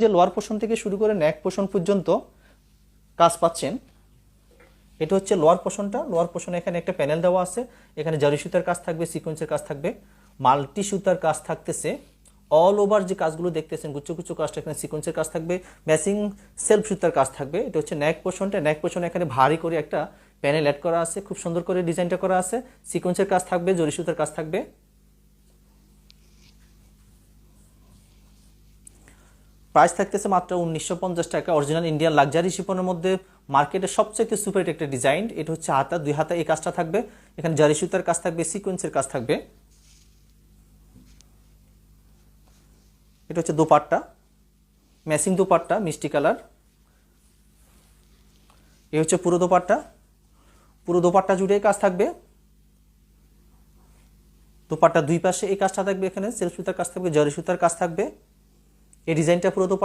যে lower portion থেকে শুরু করে নেক পোর্শন পর্যন্ত কাজ পাচ্ছেন, এটা হচ্ছে লোয়ার পোর্শনটা। লোয়ার পোর্শনে এখানে একটা প্যানেল দেওয়া আছে, এখানে জারি সুতার কাজ থাকবে, সিকোয়েন্সের কাজ থাকবে, মাল্টি সুতার কাজ থাকতেছে। অল ওভার যে কাজগুলো দেখতেছেন গুচ্ছ গুচ্ছ কাজটা, এখানে সিকোয়েন্সের কাজ থাকবে, ম্যাচিং সেলফ সুতার কাজ থাকবে। এটা হচ্ছে নেক পোর্শনটা। নেক পোর্শনে এখানে ভারী করে একটা প্যানেল অ্যাড করা আছে, খুব সুন্দর করে ডিজাইনটা করা আছে, সিকোয়েন্সের কাজ থাকবে, জরি সুতার কাজ থাকবে। প্রাইস থাকতেছে মাত্র 1950 টাকা। অরিজিনাল ইন্ডিয়ান লাক্সারি শিপনের মধ্যে মার্কেটে সবচেয়ে সুপার একটা ডিজাইন। এটা হচ্ছে হাতা, 2 হাতা এই কাজটা থাকবে, এখানে জারি সুতার কাজ থাকবে, সিকোয়েন্সের কাজ থাকবে। এটা হচ্ছে দোপাট্টা, ম্যাচিং দোপাট্টা, মিষ্টি কালার। এই হচ্ছে পুরো দোপাট্টা। পুরো দোপাট্টা জুড়ে কাজ থাকবে। দোপাট্টা দুই পাশে এই কাজটা থাকবে, এখানে সেলফ সুতার কাজ থাকবে, জারি সুতার কাজ থাকবে। এই ডিজাইনটা পুরো দোপাট্টা।